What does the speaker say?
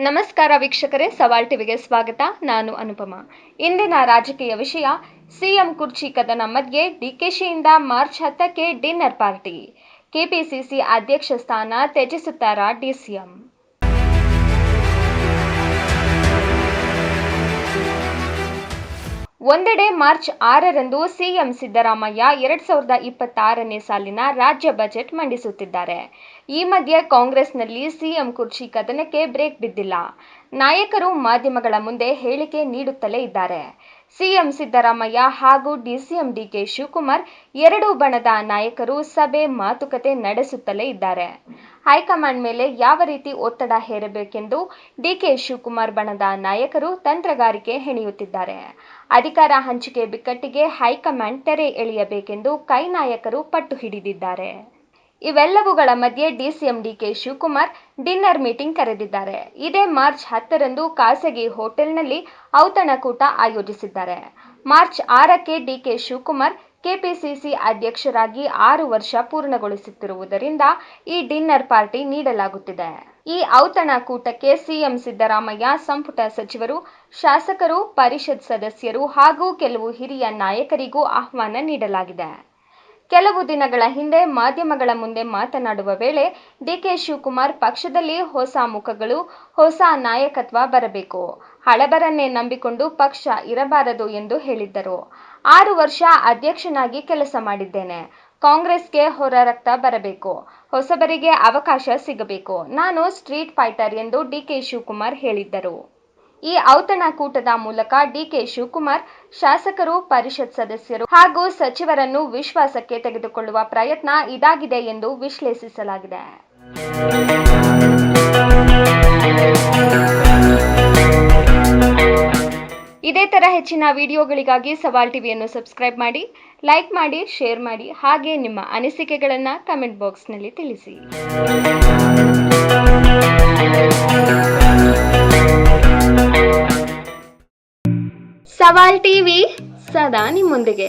ನಮಸ್ಕಾರ ವೀಕ್ಷಕರೇ, ಸವಾಲ್ ಟಿವಿಗೆ ಸ್ವಾಗತ. ನಾನು ಅನುಪಮ. ಇಂದಿನ ರಾಜಕೀಯ ವಿಷಯ ಸಿಎಂ ಕುರ್ಚಿ ಕದನ ಮಧ್ಯೆ ಡಿಕೆಶಿಯಿಂದ ಮಾರ್ಚ್ 10ಕ್ಕೆ ಡಿನ್ನರ್ ಪಾರ್ಟಿ. ಕೆಪಿಸಿಸಿ ಅಧ್ಯಕ್ಷ ಸ್ಥಾನ ತ್ಯಜಿಸುತ್ತಾರಾ ಡಿಸಿಎಂ? ಒಂದೆಡೆ ಮಾರ್ಚ್ 6ರಂದು ಸಿಎಂ ಸಿದ್ದರಾಮಯ್ಯ 2026ನೇ ಸಾಲಿನ ರಾಜ್ಯ ಬಜೆಟ್ ಮಂಡಿಸುತ್ತಿದ್ದಾರೆ. ಈ ಮಧ್ಯೆ ಕಾಂಗ್ರೆಸ್ನಲ್ಲಿ ಸಿಎಂ ಕುರ್ಚಿ ಕದನಕ್ಕೆ ಬ್ರೇಕ್ ಬಿದ್ದಿಲ್ಲ. ನಾಯಕರು ಮಾಧ್ಯಮಗಳ ಮುಂದೆ ಹೇಳಿಕೆ ನೀಡುತ್ತಲೇ ಇದ್ದಾರೆ. ಸಿಎಂ ಸಿದ್ದರಾಮಯ್ಯ ಹಾಗೂ ಡಿಸಿಎಂ ಡಿಕೆ ಶಿವಕುಮಾರ್ ಎರಡೂ ಬಣದ ನಾಯಕರು ಸಭೆ ಮಾತುಕತೆ ನಡೆಸುತ್ತಲೇ ಇದ್ದಾರೆ. ಹೈಕಮಾಂಡ್ ಮೇಲೆ ಯಾವ ರೀತಿ ಒತ್ತಡ ಹೇರಬೇಕೆಂದು ಡಿಕೆ ಶಿವಕುಮಾರ್ ಬಣದ ನಾಯಕರು ತಂತ್ರಗಾರಿಕೆ ಹೆಣೆಯುತ್ತಿದ್ದಾರೆ. ಅಧಿಕಾರ ಹಂಚಿಕೆ ಬಿಕ್ಕಟ್ಟಿಗೆ ಹೈಕಮಾಂಡ್ ತೆರೆ ಎಳೆಯಬೇಕೆಂದು ಕೈ ನಾಯಕರು ಪಟ್ಟು ಹಿಡಿದಿದ್ದಾರೆ. ಇವೆಲ್ಲವುಗಳ ಮಧ್ಯೆ DCM DK Shivakumar dinner meeting ಕರೆದಿದ್ದಾರೆ. ಇದೇ ಮಾರ್ಚ್ 10ರಂದು ಖಾಸಗಿ ಹೋಟೆಲ್ನಲ್ಲಿ ಔತಣಕೂಟ ಆಯೋಜಿಸಿದ್ದಾರೆ. ಮಾರ್ಚ್ 6ಕ್ಕೆ ಡಿಕೆ ಶಿವಕುಮಾರ್ ಕೆಪಿಸಿಸಿ ಅಧ್ಯಕ್ಷರಾಗಿ 6 ವರ್ಷ ಪೂರ್ಣಗೊಳಿಸುತ್ತಿರುವುದರಿಂದ ಈ ಡಿನ್ನರ್ ಪಾರ್ಟಿ ನೀಡಲಾಗುತ್ತಿದೆ. ಈ ಔತಣಕೂಟಕ್ಕೆ ಸಿಎಂ ಸಿದ್ದರಾಮಯ್ಯ, ಸಂಪುಟ ಸಚಿವರು, ಶಾಸಕರು, ಪರಿಷತ್ ಸದಸ್ಯರು ಹಾಗೂ ಕೆಲವು ಹಿರಿಯ ನಾಯಕರಿಗೂ ಆಹ್ವಾನ ನೀಡಲಾಗಿದೆ. ಕೆಲವು ದಿನಗಳ ಹಿಂದೆ ಮಾಧ್ಯಮಗಳ ಮುಂದೆ ಮಾತನಾಡುವ ವೇಳೆ ಡಿಕೆ ಶಿವಕುಮಾರ್ ಪಕ್ಷದಲ್ಲಿ ಹೊಸ ಮುಖಗಳು, ಹೊಸ ನಾಯಕತ್ವ ಬರಬೇಕು, ಹಳಬರನ್ನೇ ನಂಬಿಕೊಂಡು ಪಕ್ಷ ಇರಬಾರದು ಎಂದು ಹೇಳಿದ್ದರು. 6 ವರ್ಷ ಅಧ್ಯಕ್ಷನಾಗಿ ಕೆಲಸ ಮಾಡಿದ್ದೇನೆ. ಕಾಂಗ್ರೆಸ್ಗೆ ಹೊರ ರಕ್ತ ಬರಬೇಕು, ಹೊಸಬರಿಗೆ ಅವಕಾಶ ಸಿಗಬೇಕು. ನಾನು ಸ್ಟ್ರೀಟ್ ಫೈಟರ್ ಎಂದು ಡಿಕೆ ಶಿವಕುಮಾರ್ ಹೇಳಿದ್ದರು. ಈ ಔತಣಕೂಟದ ಮೂಲಕ ಡಿಕೆ ಶಿವಕುಮಾರ್ ಶಾಸಕರು, ಪರಿಷತ್ ಸದಸ್ಯರು ಹಾಗೂ ಸಚಿವರನ್ನು ವಿಶ್ವಾಸಕ್ಕೆ ತೆಗೆದುಕೊಳ್ಳುವ ಪ್ರಯತ್ನ ಇದಾಗಿದೆ ಎಂದು ವಿಶ್ಲೇಷಿಸಲಾಗಿದೆ. ಇದೇ ತರ ಹೆಚ್ಚಿನ ವಿಡಿಯೋಗಳಿಗಾಗಿ ಸವಾಲ್ ಟಿವಿಯನ್ನು ಸಬ್ಸ್ಕ್ರೈಬ್ ಮಾಡಿ, ಲೈಕ್ ಮಾಡಿ, ಶೇರ್ ಮಾಡಿ, ಹಾಗೆ ನಿಮ್ಮ ಅನಿಸಿಕೆಗಳನ್ನು ಕಮೆಂಟ್ ಬಾಕ್ಸ್ನಲ್ಲಿ ತಿಳಿಸಿ. ಸವಾಲ್ ಟಿವಿ ಸದಾ ನಿಮ್ಮೊಂದಿಗೆ.